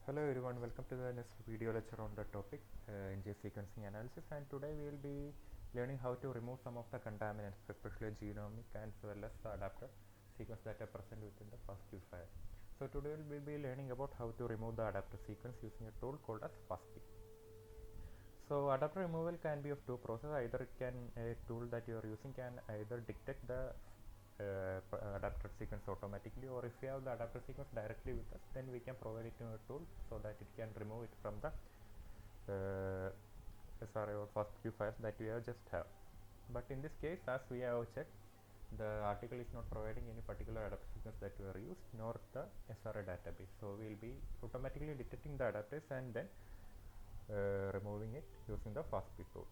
Hello everyone, welcome to the next video lecture on the topic NG sequencing analysis, and today we will be learning how to remove some of the contaminants, especially genomic as well as the adapter sequence that are present within the Fastp file. So today we will be learning about how to remove the adapter sequence using a tool called as Fastp. So adapter removal can be of two processes. Either it can a tool that you are using can either detect the adapter sequence automatically, or if you have the adapter sequence directly with us, then we can provide it to a tool so that it can remove it from the SRA or Fastp files that we have just have. But in this case, as we have checked, the article is not providing any particular adapter sequence that we are used, nor the SRA database. So we will be automatically detecting the adapters and then removing it using the Fastp tool.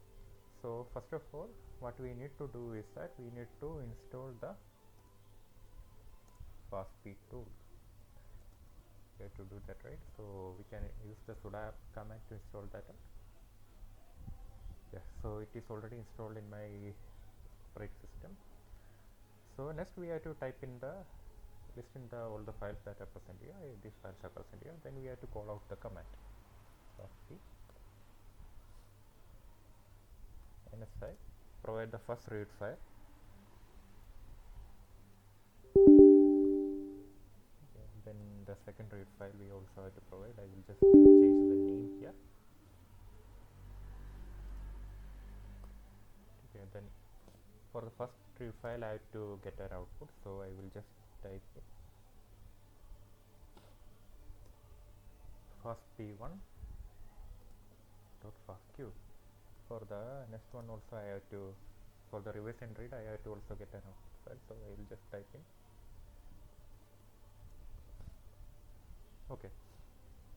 So first of all, what we need to do is that we need to install the Fastp tool. We have to do that, right? So we can use the sudo app command to install that. Yeah, so it is already installed in my operating system. So next we have to type in the list in the all the files that are present here. These files are present here. Then we have to call out the command Fastp NSI, provide the first read file. Then the second read file we also have to provide. I will just change the name here. Okay, then for the first read file I have to get an output, so I will just type fastp1.fastq. For the next one also I have to, for the reverse and read I have to also get an output file, so I will just type in. Okay,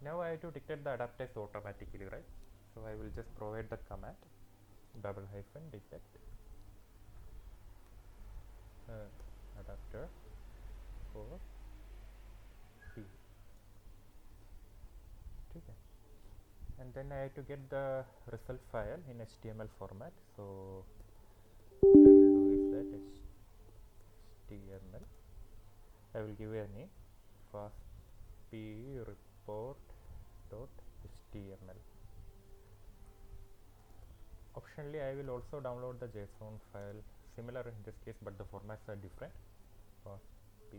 now I have to detect the adapters automatically, right? So I will just provide the command :detect adapter for P. Okay. And then I have to get the result file in HTML format. So what I will do is that HTML, I will give a name fastp report.html. Optionally I will also download the JSON file, similar in this case, but the formats are different. Fastp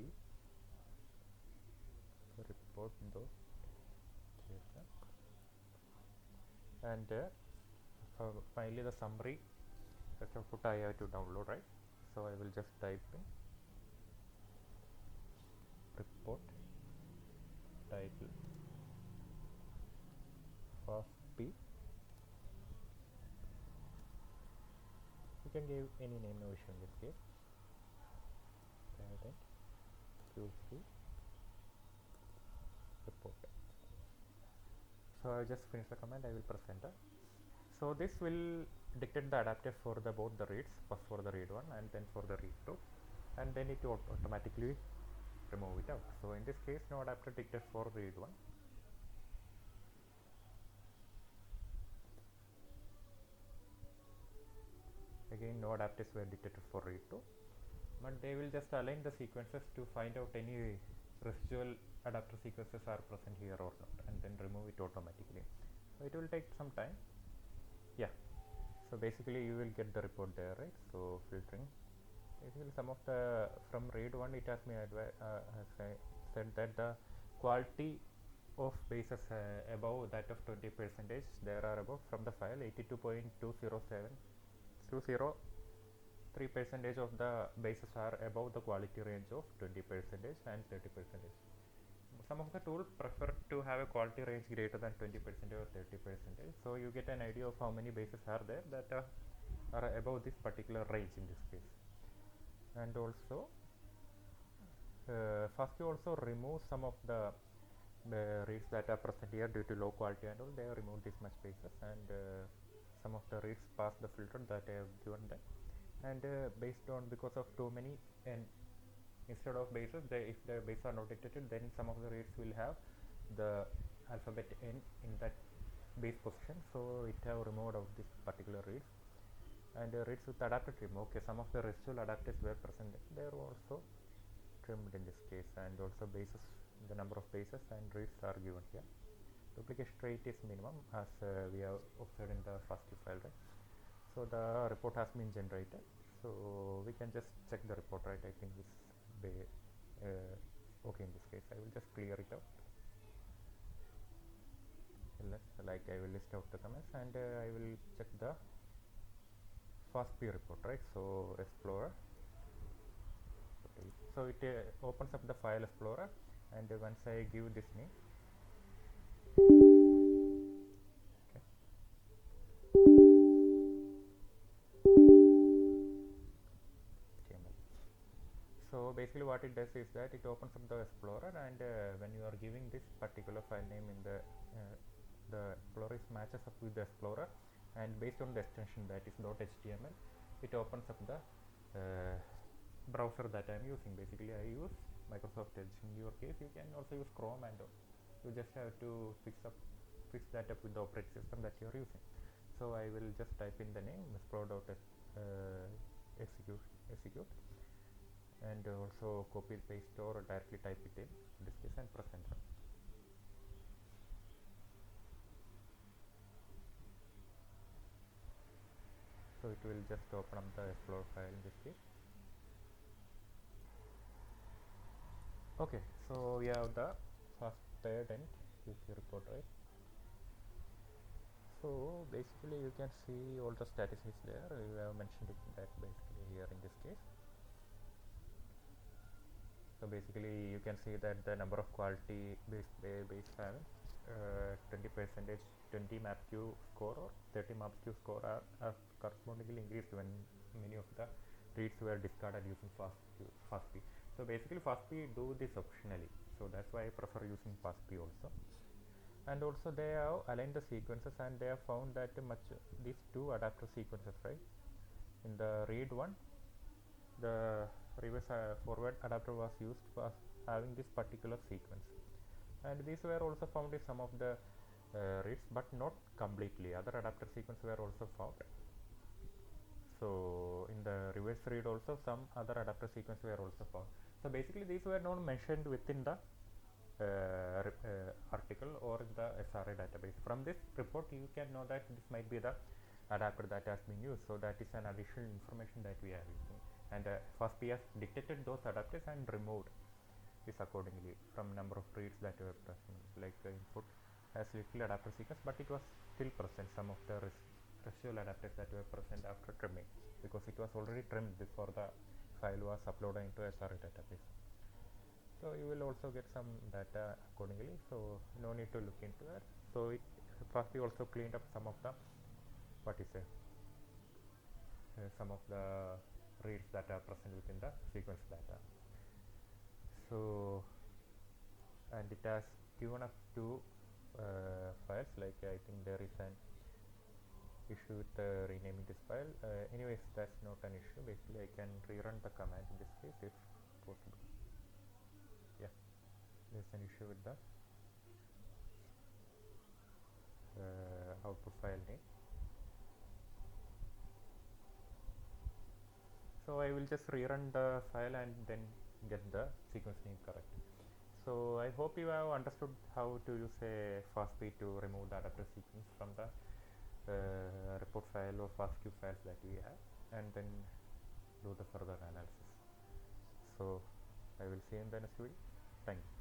report.json, and finally the summary output I have to download, right? So I will just type in report title Fastp. You can give any name, no issue in this case. Parent QC report. So I just finish the command. I will press enter. So this will detect the adapter for the both the reads, first for the read 1 and then for the read 2, and then it automatically remove it out. So in this case, no adapter detected for read 1. Again, no adapters were detected for read 2, but they will just align the sequences to find out any residual adapter sequences are present here or not, and then remove it automatically. So it will take some time. Yeah, so basically you will get the report there, right? So filtering, basically some of the from read 1 it has me said that the quality of bases above that of 20%, there are about from the file 82.203% of the bases are above the quality range of 20% and 30%. Some of the tools prefer to have a quality range greater than 20% or 30%, so you get an idea of how many bases are there that are above this particular range in this case. And also Fastp also removes some of the reads that are present here due to low quality and all. They have removed this much bases, and some of the reads pass the filter that I have given them, and based on because of too many, and instead of bases, if the bases are not detected, then some of the reads will have the alphabet N in that base position, so it have removed out this particular reads. And reads with adapter trim, okay, some of the residual adapters were present, they are also trimmed in this case, and also bases, the number of bases and reads are given here. Duplication rate is minimum as we have observed in the first file, right? So the report has been generated, so we can just check the report, right? I think this be okay in this case. I will just clear it out. Like I will list out the comments and I will check the Fastp report, right? So Explorer, okay. So it opens up the file Explorer, and once I give this name, okay. So basically what it does is that it opens up the Explorer, and when you are giving this particular file name in the Explorer is matches up with the Explorer, and based on the extension that is .html, it opens up the browser that I am using. Basically I use Microsoft Edge. In your case you can also use Chrome, and you just have to fix that up with the operating system that you are using. So I will just type in the name explore.execute and also copy paste or directly type it in this case and press enter. So it will just open up the Explorer file in this case. Okay, so we have the first paired and QC report, right? So basically you can see all the statistics there. We have mentioned it that basically here in this case. So basically you can see that the number of quality based having 20 percentage 20 MapQ score or 30 MapQ score are correspondingly increased when many of the reads were discarded using Fastp. So basically Fastp do this optionally, so that's why I prefer using Fastp also. And also they have aligned the sequences, and they have found that these two adapter sequences, right? In the read one, the reverse forward adapter was used for having this particular sequence, and these were also found in some of the reads, but not completely. Other adapter sequences were also found. So in the reverse read also some other adapter sequences were also found. So basically these were not mentioned within the article or the SRA database. From this report you can know that this might be the adapter that has been used, so that is an additional information that we are using, and Fastp has detected those adapters and removed this accordingly from number of reads that were present. Like the input has little adapter sequence, but it was still present some of the residual adapters that were present after trimming, because it was already trimmed before the file was uploaded into SRA database. So you will also get some data accordingly, so no need to look into that. So it Fastp also cleaned up some of the some of the reads that are present within the sequence data. So and it has given up two files, like I think there is an issue with renaming this file. Anyways, that's not an issue. Basically I can rerun the command in this case if possible. Yeah, there's an issue with the output file name. So I will just rerun the file and then get the sequence name correct. So I hope you have understood how to use a Fastp to remove the adapter sequence from the report file or Fastq files that we have, and then do the further analysis. So I will see you in the next video. Thank you.